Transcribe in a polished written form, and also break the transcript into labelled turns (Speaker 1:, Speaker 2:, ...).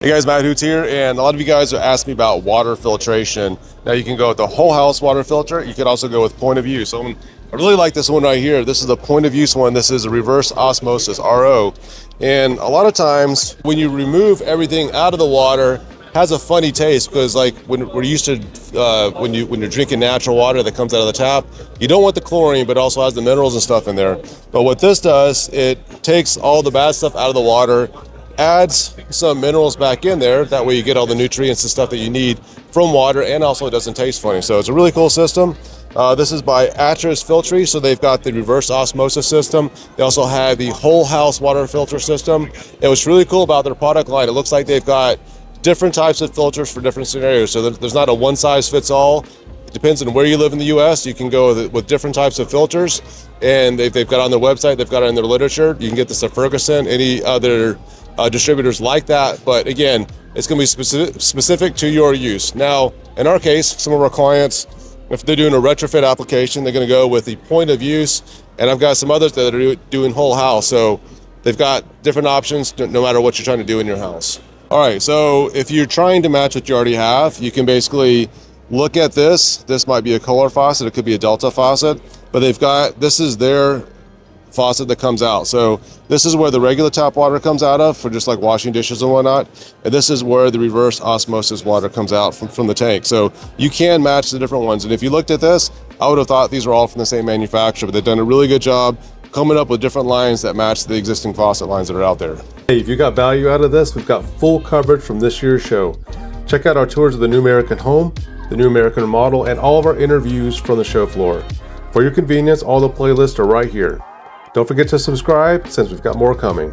Speaker 1: Hey guys, Matt Hoots here, and a lot of you guys are asking me about water filtration. Now you can go with the whole house water filter. You could also go with point of use. So I really like this one right here. This is the point of use one. This is a reverse osmosis, RO. And a lot of times when you remove everything out of the water, it has a funny taste because like when we're used to, when you're drinking natural water that comes out of the tap, you don't want the chlorine, but it also has the minerals and stuff in there. But what this does, it takes all the bad stuff out of the water, adds some minerals back in there. That way you get all the nutrients and stuff that you need from water, and also it doesn't taste funny. So it's a really cool system. This is by Atlas Filtri, so they've got the reverse osmosis system. They also have the whole house water filter system. And what's really cool about their product line, it looks like they've got different types of filters for different scenarios. So there's not a one size fits all. It depends on where you live in the US. You can go with different types of filters, and they've got on their website, they've got it in their literature. You can get this at Ferguson, any other distributors like that, but again, it's going to be specific to your use. Now, in our case, some of our clients, if they're doing a retrofit application, they're going to go with the point of use, and I've got some others that are doing whole house, so they've got different options no matter what you're trying to do in your house. All right, so if you're trying to match what you already have, you can basically look at this. This might be a Kohler faucet, it could be a Delta faucet, but this is their faucet that comes out. So this is where the regular tap water comes out of for just like washing dishes and whatnot, and this is where the reverse osmosis water comes out from the tank. So you can match the different ones, and if you looked at this, I would have thought these were all from the same manufacturer, but they've done a really good job coming up with different lines that match the existing faucet lines that are out there. Hey, if you got value out of this, we've got full coverage from this year's show. Check out our tours of the new American home, the new American Remodel, and all of our interviews from the show floor. For your convenience, all the playlists are right here. Don't forget to subscribe since we've got more coming.